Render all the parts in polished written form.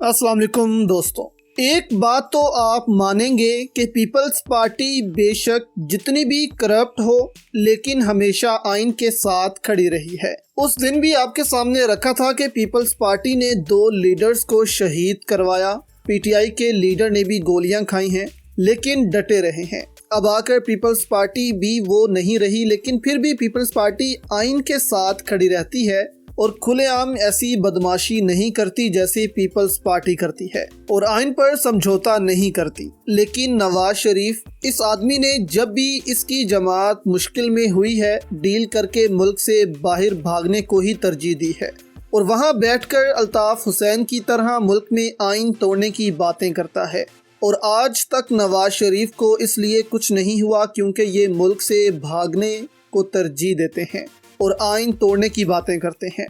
अस्सलाम वालेकुम दोस्तों, एक बात तो आप मानेंगे कि पीपल्स पार्टी बेशक जितनी भी करप्ट हो लेकिन हमेशा आइन के साथ खड़ी रही है। उस दिन भी आपके सामने रखा था कि पीपल्स पार्टी ने 2 लीडर्स को शहीद करवाया, पीटीआई के लीडर ने भी गोलियां खाई हैं लेकिन डटे रहे हैं। अब आकर पीपल्स पार्टी भी वो नहीं रही, लेकिन फिर भी पीपल्स पार्टी आइन के साथ खड़ी रहती है और खुलेआम ऐसी बदमाशी नहीं करती जैसे पीपल्स पार्टी करती है और आइन पर समझौता नहीं करती। लेकिन नवाज शरीफ, इस आदमी ने जब भी इसकी जमात मुश्किल में हुई है, डील करके मुल्क से बाहर भागने को ही तरजीह दी है और वहाँ बैठकर अल्ताफ हुसैन की तरह मुल्क में आइन तोड़ने की बातें करता है। और आज तक नवाज शरीफ को इसलिए कुछ नहीं हुआ क्योंकि ये मुल्क से भागने को तरजीह देते हैं और आइन तोड़ने की बातें करते हैं,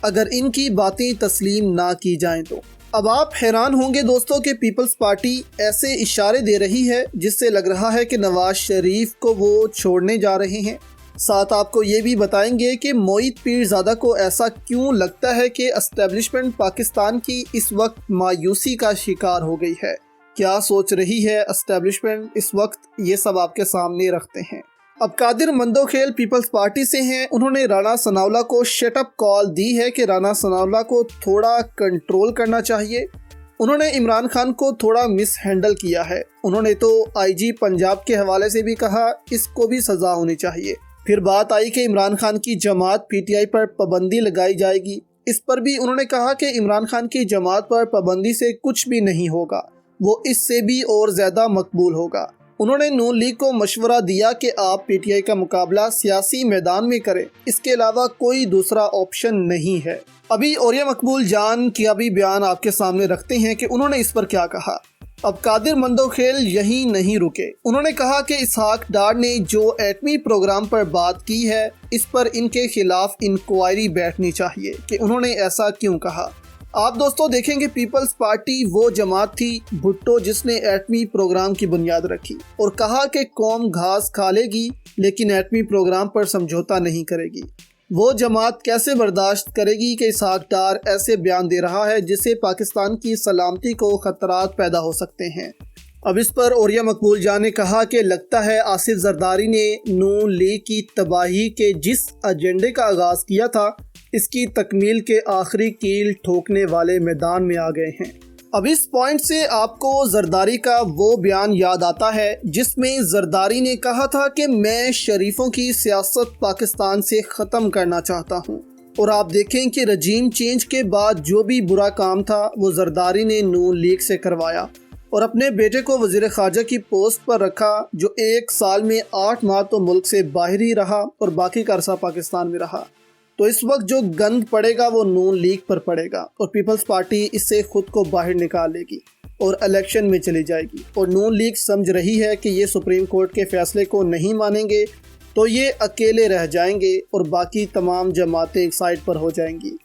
अगर इनकी बातें तस्लीम ना की जाएं तो। अब आप हैरान होंगे दोस्तों कि पीपल्स पार्टी ऐसे इशारे दे रही है जिससे लग रहा है कि नवाज शरीफ को वो छोड़ने जा रहे हैं। साथ आपको ये भी बताएंगे कि मोहित पीरज़ादा को ऐसा क्यों लगता है कि एस्टेब्लिशमेंट पाकिस्तान की इस वक्त मायूसी का शिकार हो गई है। क्या सोच रही है एस्टेब्लिशमेंट इस वक्त, ये सब आपके सामने रखते हैं। अब कादिर मंदोखेल पीपल्स पार्टी से हैं, उन्होंने राणा सनाउल्लाह को शटअप कॉल दी है कि राणा सनाउल्लाह को थोड़ा कंट्रोल करना चाहिए। उन्होंने इमरान खान को थोड़ा मिस हैंडल किया है। उन्होंने तो आईजी पंजाब के हवाले से भी कहा इसको भी सज़ा होनी चाहिए। फिर बात आई कि इमरान खान की जमात पीटीआई पर पाबंदी लगाई जाएगी। इस पर भी उन्होंने कहा कि इमरान खान की जमात पर पाबंदी से कुछ भी नहीं होगा, वो इससे भी और ज़्यादा मकबूल होगा। उन्होंने नून लीग को मशवरा दिया कि आप पीटीआई का मुकाबला सियासी मैदान में करें, इसके अलावा कोई दूसरा ऑप्शन नहीं है। अभी औरिया मकबूल जान का भी बयान आपके सामने रखते हैं कि उन्होंने इस पर क्या कहा। अब कादिर मंदोखेल यहीं नहीं रुके, उन्होंने कहा कि इसहाक डार ने जो एटमी प्रोग्राम पर बात की है, इस पर इनके खिलाफ इंक्वायरी बैठनी चाहिए कि उन्होंने ऐसा क्यों कहा। आप दोस्तों देखेंगे पीपल्स पार्टी वो जमात थी भुट्टो जिसने एटमी प्रोग्राम की बुनियाद रखी और कहा कि कौम घास खा लेगी लेकिन एटमी प्रोग्राम पर समझौता नहीं करेगी। वो जमात कैसे बर्दाश्त करेगी कि इसहाक डार ऐसे बयान दे रहा है जिससे पाकिस्तान की सलामती को खतरात पैदा हो सकते हैं। अब इस पर औरिया मकबूल जान ने कहा कि लगता है आसिफ जरदारी ने नून लीग की तबाही के जिस एजेंडे का आगाज़ किया था, इसकी तकमील के आखिरी कील ठोकने वाले मैदान में आ गए हैं। अब इस पॉइंट से आपको जरदारी का वो बयान याद आता है जिसमें जरदारी ने कहा था कि मैं शरीफों की सियासत पाकिस्तान से ख़त्म करना चाहता हूँ। और आप देखें कि रजीम चेंज के बाद जो भी बुरा काम था वो जरदारी ने नून लीग से करवाया और अपने बेटे को वज़ीर ख़ारजा की पोस्ट पर रखा, जो 1 साल में 8 माह तो मुल्क से बाहर ही रहा और बाकी का अरसा पाकिस्तान में रहा। तो इस वक्त जो गंद पड़ेगा वो नून लीग पर पड़ेगा और पीपल्स पार्टी इससे खुद को बाहर निकाल लेगी और इलेक्शन में चली जाएगी। और नून लीग समझ रही है कि ये सुप्रीम कोर्ट के फैसले को नहीं मानेंगे तो ये अकेले रह जाएंगे और बाकी तमाम जमातें एक साइड पर हो जाएंगी।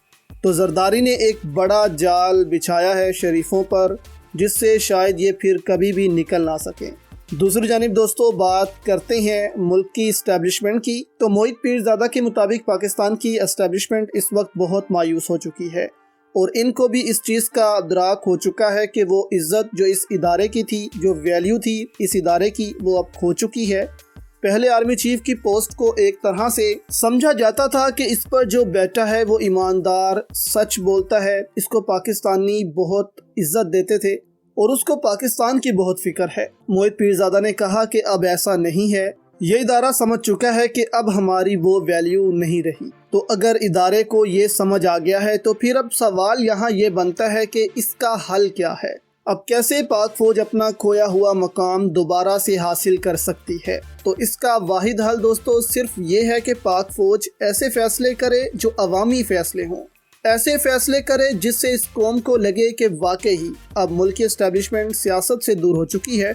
तो जरदारी ने एक बड़ा जाल बिछाया है शरीफों पर जिससे शायद ये फिर कभी भी निकल ना सकें। दूसरी जानिब दोस्तों बात करते हैं मुल्क की इस्टेब्लिशमेंट की, तो मोहित पीरज़ादा के मुताबिक पाकिस्तान की इस्टेब्लिशमेंट इस वक्त बहुत मायूस हो चुकी है और इनको भी इस चीज़ का अदराक हो चुका है कि वो इज़्ज़त जो इस इदारे की थी, जो वैल्यू थी इस इदारे की, वो अब खो चुकी है। पहले आर्मी चीफ की पोस्ट को एक तरह से समझा जाता था कि इस पर जो बैठा है वो ईमानदार, सच बोलता है, इसको पाकिस्तानी बहुत इज़्ज़त देते थे और उसको पाकिस्तान की बहुत फिक्र है। मोहित पीरज़ादा ने कहा कि अब ऐसा नहीं है, ये इदारा समझ चुका है कि अब हमारी वो वैल्यू नहीं रही। तो अगर इदारे को ये समझ आ गया है तो फिर अब सवाल यहाँ ये बनता है कि इसका हल क्या है। अब कैसे पाक फौज अपना खोया हुआ मकाम दोबारा से हासिल कर सकती है। तो इसका वाहिद हल दोस्तों सिर्फ ये है कि पाक फौज ऐसे फैसले करे जो अवामी फैसले हों, ऐसे फैसले करे जिससे इस कौम को लगे कि वाकई अब मुल्क की एस्टेब्लिशमेंट सियासत से दूर हो चुकी है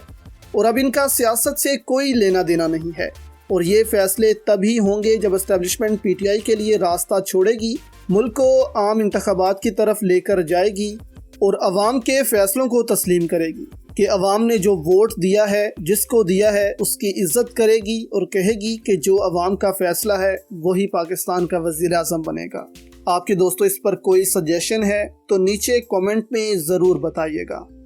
और अब इनका सियासत से कोई लेना देना नहीं है। और ये फैसले तभी होंगे जब एस्टेब्लिशमेंट पीटीआई के लिए रास्ता छोड़ेगी, मुल्क को आम इंतखाबात की तरफ लेकर जाएगी और अवाम के फैसलों को तस्लीम करेगी कि अवाम ने जो वोट दिया है, जिसको दिया है, उसकी इज़्ज़त करेगी और कहेगी कि जो अवाम का फ़ैसला है वही पाकिस्तान का वज़ीर आज़म बनेगा। آپ کے دوستوں اس پر کوئی سجیشن ہے تو نیچے کامنٹ میں ضرور بتائیے گا۔